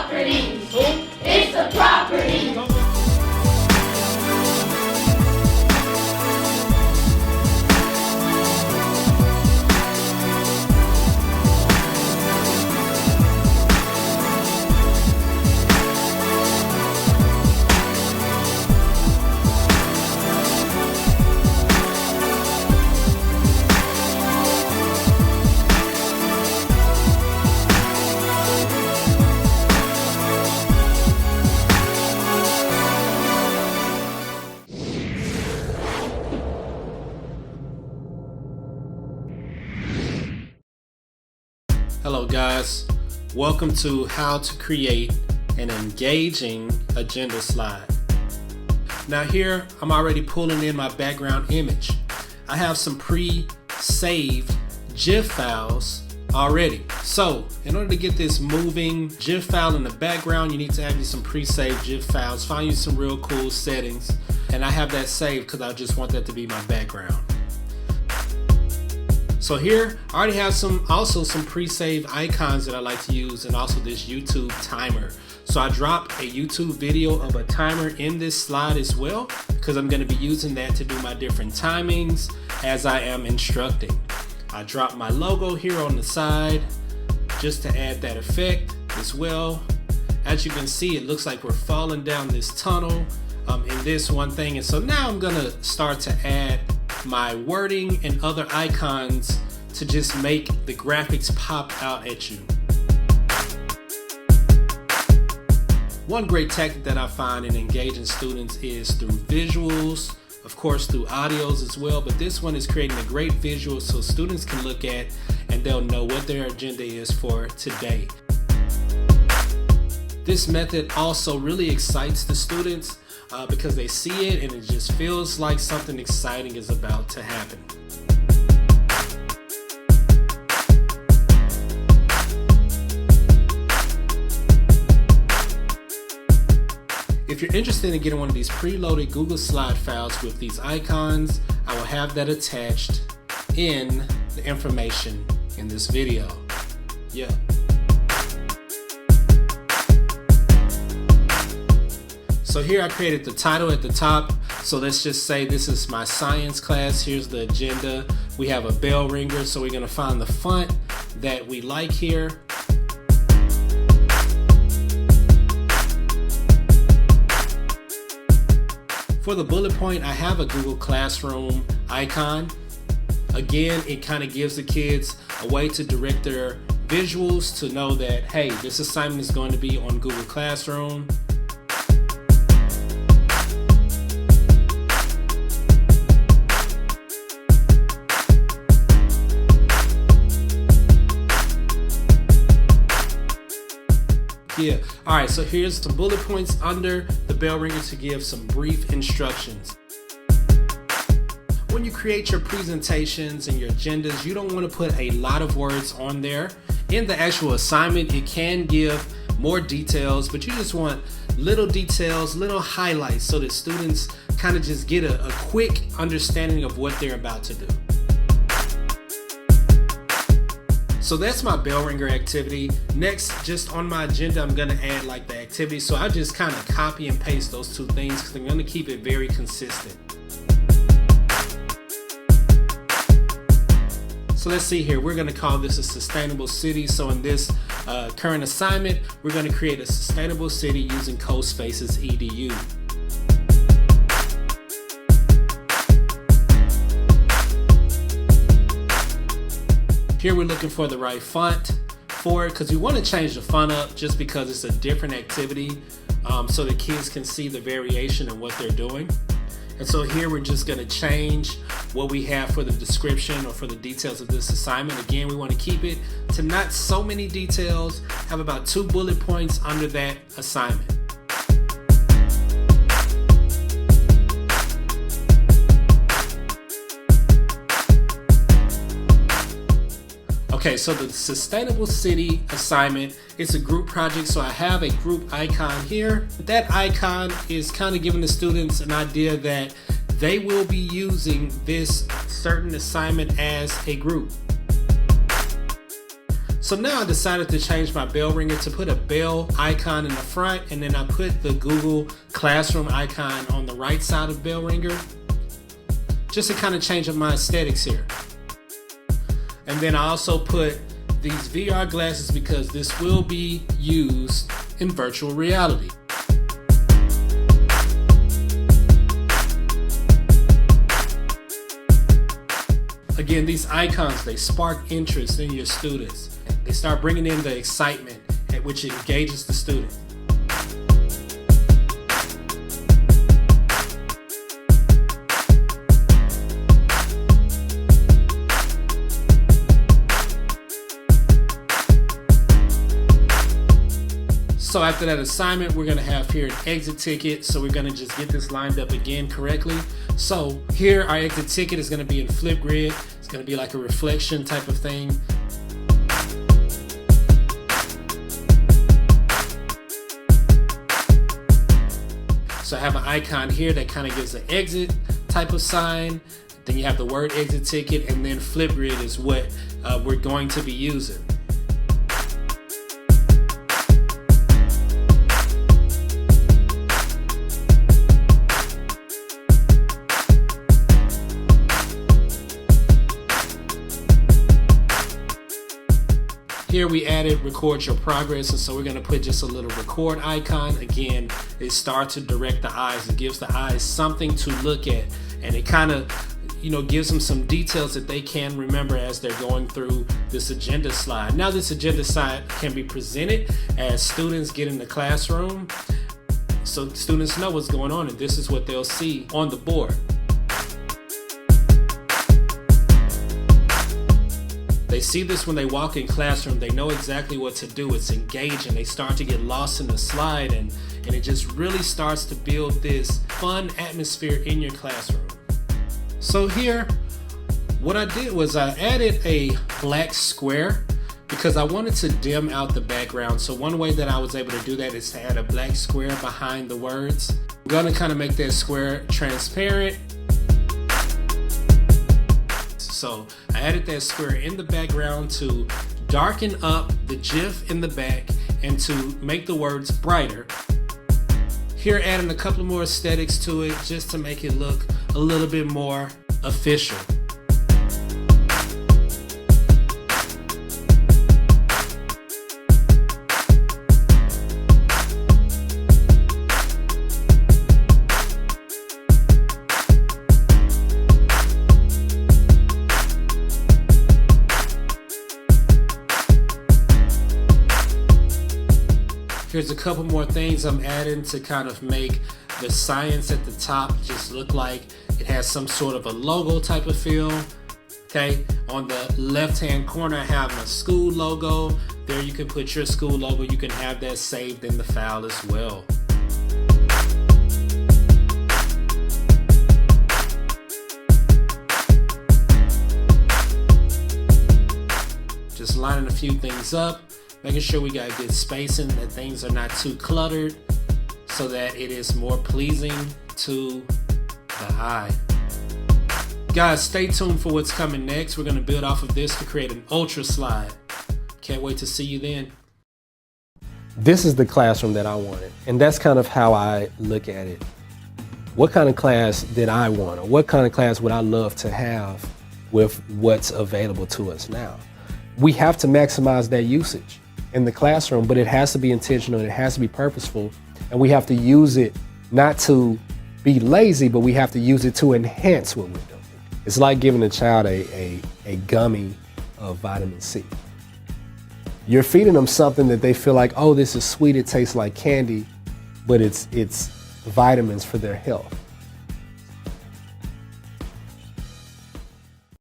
property. It's a property. Hello guys, welcome to how to create an engaging agenda slide. Now here I'm already pulling in my background image. I have some pre-saved GIF files already. So in order to get this moving GIF file in the background, you need to have you some pre-saved GIF files, find you some real cool settings, and I have that saved because I just want that to be my background. So here I already have some pre-saved icons that I like to use, and also this YouTube timer. So I dropped a YouTube video of a timer in this slide as well, because I'm going to be using that to do my different timings as I am instructing. I dropped my logo here on the side just to add that effect as well. As you can see, it looks like we're falling down this tunnel in this one thing. And so now I'm going to start to add my wording and other icons to just make the graphics pop out at you. One great tactic that I find in engaging students is through visuals, of course through audios as well, but this one is creating a great visual so students can look at and they'll know what their agenda is for today. This method also really excites the students because they see it and it just feels like something exciting is about to happen. If you're interested in getting one of these preloaded Google Slide files with these icons, I will have that attached in the information in this video. Yeah. So here I created the title at the top. So let's just say this is my science class. Here's the agenda. We have a bell ringer, so we're gonna find the font that we like here. For the bullet point, I have a Google Classroom icon. Again, it kind of gives the kids a way to direct their visuals to know that, hey, this assignment is going to be on Google Classroom. Yeah. All right, so here's some bullet points under the bell ringer to give some brief instructions. When you create your presentations and your agendas, you don't want to put a lot of words on there. In the actual assignment, it can give more details, but you just want little details, little highlights so that students kind of just get a quick understanding of what they're about to do. So that's my bell ringer activity. Next, just on my agenda, I'm gonna add like the activity. So I just kind of copy and paste those two things because I'm gonna keep it very consistent. So let's see here, we're gonna call this a sustainable city. So in this current assignment, we're gonna create a sustainable city using CoSpaces EDU. Here we're looking for the right font for it because we want to change the font up just because it's a different activity so the kids can see the variation in what they're doing. And so here we're just going to change what we have for the description or for the details of this assignment. Again, we want to keep it to not so many details, have about 2 bullet points under that assignment. Okay, so the Sustainable City assignment is a group project, so I have a group icon here. That icon is kind of giving the students an idea that they will be using this certain assignment as a group. So now I decided to change my bell ringer to put a bell icon in the front, and then I put the Google Classroom icon on the right side of bell ringer, just to kind of change up my aesthetics here. And then I also put these VR glasses because this will be used in virtual reality. Again, these icons, they spark interest in your students. They start bringing in the excitement at which it engages the student. So after that assignment, we're gonna have here an exit ticket. So we're gonna just get this lined up again correctly. So here our exit ticket is gonna be in Flipgrid. It's gonna be like a reflection type of thing. So I have an icon here that kind of gives an exit type of sign. Then you have the word exit ticket, and then Flipgrid is what we're going to be using. Here we added record your progress, and so we're gonna put just a little record icon. Again, it starts to direct the eyes. It gives the eyes something to look at, and it kind of, gives them some details that they can remember as they're going through this agenda slide. Now this agenda slide can be presented as students get in the classroom, so students know what's going on, and this is what they'll see on the board. They see this when they walk in classroom. They know exactly what to do. It's engaging. They start to get lost in the slide, and it just really starts to build this fun atmosphere in your classroom. So here, what I did was I added a black square because I wanted to dim out the background. So one way that I was able to do that is to add a black square behind the words. I'm gonna kind of make that square transparent. So I added that square in the background to darken up the GIF in the back and to make the words brighter. Here adding a couple more aesthetics to it just to make it look a little bit more official. Here's a couple more things I'm adding to kind of make the science at the top just look like it has some sort of a logo type of feel. Okay, on the left-hand corner I have my school logo. There you can put your school logo. You can have that saved in the file as well. Just lining a few things up, making sure we got good spacing, that things are not too cluttered, so that it is more pleasing to the eye. Guys, stay tuned for what's coming next. We're gonna build off of this to create an ultra slide. Can't wait to see you then. This is the classroom that I wanted, and that's kind of how I look at it. What kind of class did I want, or what kind of class would I love to have with what's available to us now? We have to maximize that usage in the classroom, but it has to be intentional, it has to be purposeful, and we have to use it not to be lazy, but we have to use it to enhance what we're doing. It's like giving a child a gummy of vitamin C. You're feeding them something that they feel like, oh, this is sweet, it tastes like candy, but it's vitamins for their health.